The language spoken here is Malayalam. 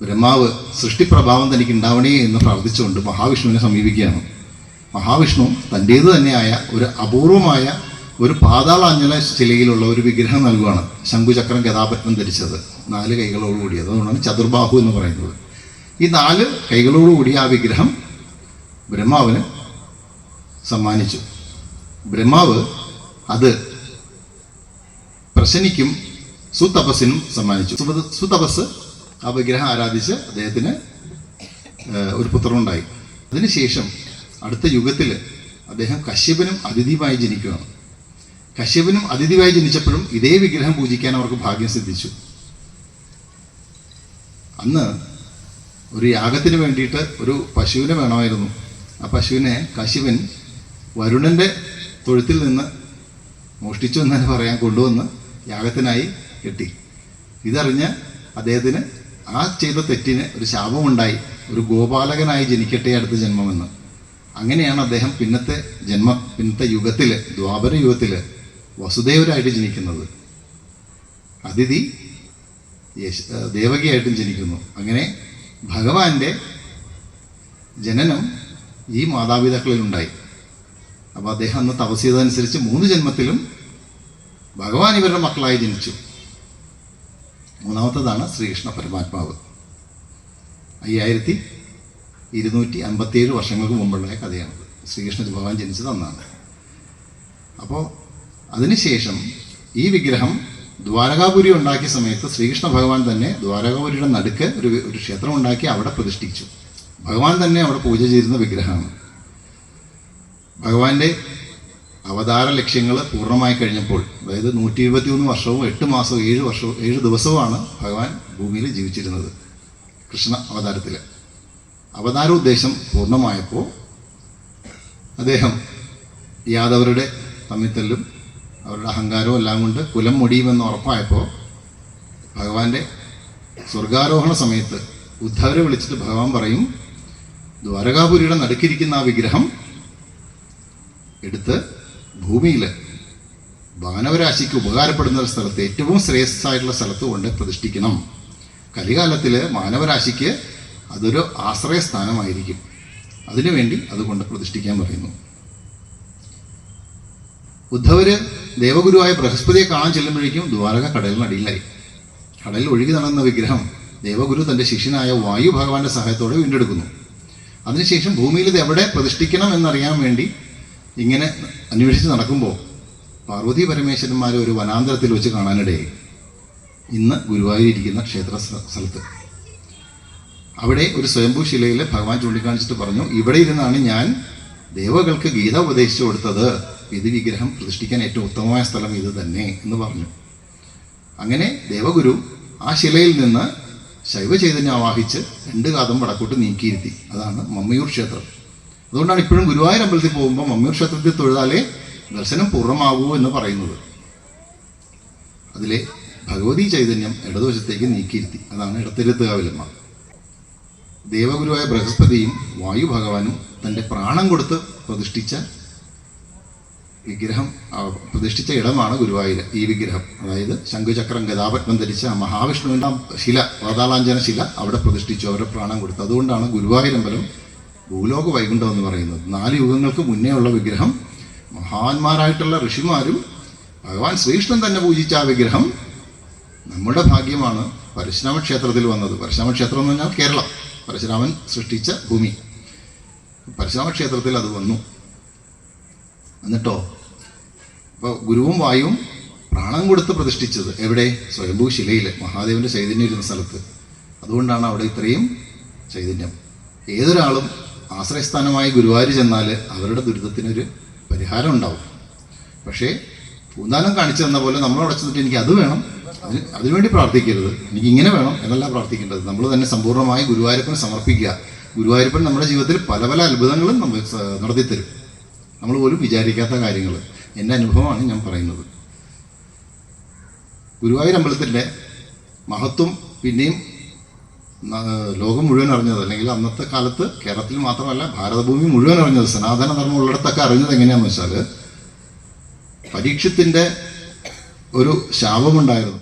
ബ്രഹ്മാവ് സൃഷ്ടിപ്രഭാവം തനിക്ക് ഉണ്ടാവണേ എന്ന് പ്രാർത്ഥിച്ചുകൊണ്ട് മഹാവിഷ്ണുവിനെ സമീപിക്കുകയാണ്. മഹാവിഷ്ണു തൻ്റേത് തന്നെയായ ഒരു അപൂർവമായ ഒരു പാതാളാഞ്ജന ശിലയിലുള്ള ഒരു വിഗ്രഹം നൽകുകയാണ്. ശംഖുചക്രം ഗദാപത്മം ധരിച്ചത്, 4 കൈകളോടുകൂടിയത്. അതുകൊണ്ടാണ് ചതുർബാഹു എന്ന് പറയുന്നത്. ഈ 4 കൈകളോടുകൂടി ആ വിഗ്രഹം ബ്രഹ്മാവിന് സമ്മാനിച്ചു. ബ്രഹ്മാവ് അത് പ്രശനിക്കും സുതപസ്സിനും സമ്മാനിച്ചു. സുതപസ് ആ വിഗ്രഹം ആരാധിച്ച് അദ്ദേഹത്തിന് ഒരു പുത്രനുണ്ടായി. അതിനുശേഷം അടുത്ത യുഗത്തിൽ അദ്ദേഹം കശ്യപനും അതിഥിയുമായി ജനിക്കുകയാണ്. കശ്യപനും അതിഥിയായി ജനിച്ചപ്പോഴും ഇതേ വിഗ്രഹം പൂജിക്കാൻ അവർക്ക് ഭാഗ്യം സിദ്ധിച്ചു. അന്ന് ഒരു യാഗത്തിന് വേണ്ടിയിട്ട് ഒരു പശുവിനെ വേണമായിരുന്നു. ആ പശുവിനെ കശ്യപൻ വരുണൻ്റെ തൊഴുത്തിൽ നിന്ന് മോഷ്ടിച്ചു എന്ന് തന്നെ പറയാൻ കൊണ്ടുവന്ന് യാഗത്തിനായി കെട്ടി. ഇതറിഞ്ഞ് അദ്ദേഹത്തിന് ആ ചെയ്ത തെറ്റിന് ഒരു ശാപമുണ്ടായി, ഒരു ഗോപാലകനായി ജനിക്കട്ടെ അടുത്ത ജന്മമെന്ന്. അങ്ങനെയാണ് അദ്ദേഹം പിന്നത്തെ യുഗത്തിൽ, ദ്വാപര യുഗത്തിൽ വസുദേവരായിട്ട് ജനിക്കുന്നത്. അതിഥി ദേവകിയായിട്ടും ജനിക്കുന്നു. അങ്ങനെ ഭഗവാന്റെ ജനനം ഈ മാതാപിതാക്കളിലുണ്ടായി. അപ്പോൾ അദ്ദേഹം അന്ന് തപസ് ചെയ്തതനുസരിച്ച് 3 ജന്മത്തിലും ഭഗവാൻ ഇവരുടെ മക്കളായി ജനിച്ചു. 3ാമത്തേതാണ് ശ്രീകൃഷ്ണ പരമാത്മാവ്. 5257 വർഷങ്ങൾക്ക് മുമ്പുള്ള കഥയാണത്. ശ്രീകൃഷ്ണ ഭഗവാൻ ജനിച്ചത് അന്നാണ്. അപ്പോൾ അതിനുശേഷം ഈ വിഗ്രഹം ദ്വാരകാപുരി ഉണ്ടാക്കിയ സമയത്ത് ശ്രീകൃഷ്ണ ഭഗവാൻ തന്നെ ദ്വാരകാപുരിയുടെ നടുക്ക് ഒരു ക്ഷേത്രം ഉണ്ടാക്കി അവിടെ പ്രതിഷ്ഠിച്ചു. ഭഗവാൻ തന്നെ അവിടെ പൂജ ചെയ്യുന്ന വിഗ്രഹമാണ്. ഭഗവാന്റെ അവതാര ലക്ഷ്യങ്ങൾ പൂർണ്ണമായി കഴിഞ്ഞപ്പോൾ, അതായത് 123 വർഷവും 8 മാസവും 7 വർഷവും 7 ദിവസവുമാണ് ഭഗവാൻ ഭൂമിയിൽ ജീവിച്ചിരുന്നത്. കൃഷ്ണ അവതാരത്തിൽ അവതാരോദ്ദേശം പൂർണ്ണമായപ്പോൾ അദ്ദേഹം യാദവരുടെ തമ്മിത്തല്ലും അവരുടെ അഹങ്കാരവും എല്ലാം കൊണ്ട് കുലം മുടിയുമെന്ന് ഉറപ്പായപ്പോൾ ഭഗവാന്റെ സ്വർഗാരോഹണ സമയത്ത് ഉദ്ധവരെ വിളിച്ചിട്ട് ഭഗവാൻ പറയും, ദ്വാരകാപുരിയുടെ നടുക്കിരിക്കുന്ന ആ വിഗ്രഹം എടുത്ത് ഭൂമിയിൽ മാനവരാശിക്ക് ഉപകാരപ്പെടുന്ന ഒരു സ്ഥലത്ത്, ഏറ്റവും ശ്രേയസ്സായിട്ടുള്ള സ്ഥലത്ത് കൊണ്ട് പ്രതിഷ്ഠിക്കണം. കലികാലത്തിൽ മാനവരാശിക്ക് അതൊരു ആശ്രയസ്ഥാനമായിരിക്കും. അതിനുവേണ്ടി അതുകൊണ്ട് പ്രതിഷ്ഠിക്കാൻ പറയുന്നു. ഉദ്ധവര് ദേവഗുരുവായ ബൃഹസ്പതിയെ കാണാൻ ചെല്ലുമ്പോഴേക്കും ദ്വാരക കടലിനടിയിലായി. കടലിൽ ഒഴുകി നടന്ന വിഗ്രഹം ദേവഗുരു തൻ്റെ ശിഷ്യനായ വായു ഭഗവാന്റെ സഹായത്തോടെ വീണ്ടെടുക്കുന്നു. അതിനുശേഷം ഭൂമിയിൽ ഇത് എവിടെ പ്രതിഷ്ഠിക്കണം എന്നറിയാൻ വേണ്ടി ഇങ്ങനെ അന്വേഷിച്ച് നടക്കുമ്പോൾ പാർവതി പരമേശ്വരന്മാരെ ഒരു വനാന്തരത്തിൽ വെച്ച് കാണാനിടയായി. ഇന്ന് ഗുരുവായൂരിരിക്കുന്ന ക്ഷേത്ര സ്ഥലത്ത് അവിടെ ഒരു സ്വയംഭൂ ശിലയിൽ ഭഗവാൻ ചൂണ്ടിക്കാണിച്ചിട്ട് പറഞ്ഞു, ഇവിടെ ഇരുന്നാണ് ഞാൻ ദേവകൾക്ക് ഗീത ഉപദേശിച്ചു കൊടുത്തത്. ഇത് വിഗ്രഹം പ്രതിഷ്ഠിക്കാൻ ഏറ്റവും ഉത്തമമായ സ്ഥലം ഇത് തന്നെ എന്ന് പറഞ്ഞു. അങ്ങനെ ദേവഗുരു ആ ശിലയിൽ നിന്ന് ശൈവ ചൈതന്യം ആവാഹിച്ച് 2 കാതം വടക്കോട്ട് നീക്കിയിരുത്തി. അതാണ് മമ്മയൂർ ക്ഷേത്രം. അതുകൊണ്ടാണ് ഇപ്പോഴും ഗുരുവായൂർ അമ്പലത്തിൽ പോകുമ്പോൾ മമ്മയൂർ ക്ഷേത്രത്തിൽ തൊഴുതാലേ ദർശനം പൂർണ്ണമാകൂ എന്ന് പറയുന്നത്. അതിലെ ഭഗവതി ചൈതന്യം ഇടതുവശത്തേക്ക് നീക്കിയിരുത്തി. അതാണ് ഇടത്തിരുത്തുകാവിലമ്മ. ദേവഗുരുവായ ബൃഹസ്പതിയും വായു ഭഗവാനും തൻ്റെ പ്രാണം കൊടുത്ത് പ്രതിഷ്ഠിച്ച പ്രതിഷ്ഠിച്ച ഇടമാണ് ഗുരുവായൂർ. ഈ വിഗ്രഹം, അതായത് ശംഖുചക്രം ഗദാപത്മം ധരിച്ച മഹാവിഷ്ണുവിൻ്റെ ശില, പാതാളാഞ്ജന ശില അവിടെ പ്രതിഷ്ഠിച്ചു, അവരെ പ്രാണം കൊടുത്തു. അതുകൊണ്ടാണ് ഗുരുവായൂരമ്പലം ഭൂലോക വൈകുണ്ഠം എന്ന് പറയുന്നത്. 4 യുഗങ്ങൾക്ക് മുന്നേ ഉള്ള വിഗ്രഹം. മഹാന്മാരായിട്ടുള്ള ഋഷിമാരും ഭഗവാൻ ശ്രീകൃഷ്ണൻ തന്നെ പൂജിച്ച ആ വിഗ്രഹം നമ്മുടെ ഭാഗ്യമാണ് പരശുരാമ ക്ഷേത്രത്തിൽ വന്നത്. പരശുരാമ ക്ഷേത്രം എന്ന് പറഞ്ഞാൽ കേരളം, പരശുരാമൻ സൃഷ്ടിച്ച ഭൂമി. പരശുരാമ ക്ഷേത്രത്തിൽ അത് വന്നു. എന്നിട്ടോ ഇപ്പോൾ ഗുരുവും വായുവും പ്രാണം കൊടുത്ത് പ്രതിഷ്ഠിച്ചത് എവിടെ? സ്വയംഭൂ ശിലയിൽ മഹാദേവൻ്റെ ചൈതന്യം ഇരുന്ന സ്ഥലത്ത്. അതുകൊണ്ടാണ് അവിടെ ഇത്രയും ചൈതന്യം. ഏതൊരാളും ആശ്രയസ്ഥാനമായി ഗുരുവായൂർ ചെന്നാൽ അവരുടെ ദുരിതത്തിനൊരു പരിഹാരം ഉണ്ടാവും. പക്ഷേ പൂന്താനം കാണിച്ചു തന്ന പോലെ നമ്മളവിടെ ചെന്നിട്ട് എനിക്ക് അത് വേണം, അതിനുവേണ്ടി പ്രാർത്ഥിക്കരുത്, എനിക്ക് ഇങ്ങനെ വേണം എന്നല്ല പ്രാർത്ഥിക്കേണ്ടത്. നമ്മൾ തന്നെ സമ്പൂർണ്ണമായി ഗുരുവായൂരപ്പന് സമർപ്പിക്കുക. ഗുരുവായൂരപ്പൻ നമ്മുടെ ജീവിതത്തിൽ പല പല അത്ഭുതങ്ങളും നമ്മൾ നടത്തിത്തരും, നമ്മൾ പോലും വിചാരിക്കാത്ത കാര്യങ്ങൾ. എൻ്റെ അനുഭവമാണ് ഞാൻ പറയുന്നത്. ഗുരുവായൂർ അമ്പലത്തിൻ്റെ മഹത്വം പിന്നെയും ലോകം മുഴുവൻ അറിഞ്ഞത്, അല്ലെങ്കിൽ അന്നത്തെ കാലത്ത് കേരളത്തിൽ മാത്രമല്ല ഭാരതഭൂമി മുഴുവൻ അറിഞ്ഞത്, സനാതന ധർമ്മം ഉള്ളിടത്തൊക്കെ അറിഞ്ഞത് എങ്ങനെയാണെന്ന് വെച്ചാൽ, പരീക്ഷത്തിൻ്റെ ഒരു ശാപമുണ്ടായിരുന്നു.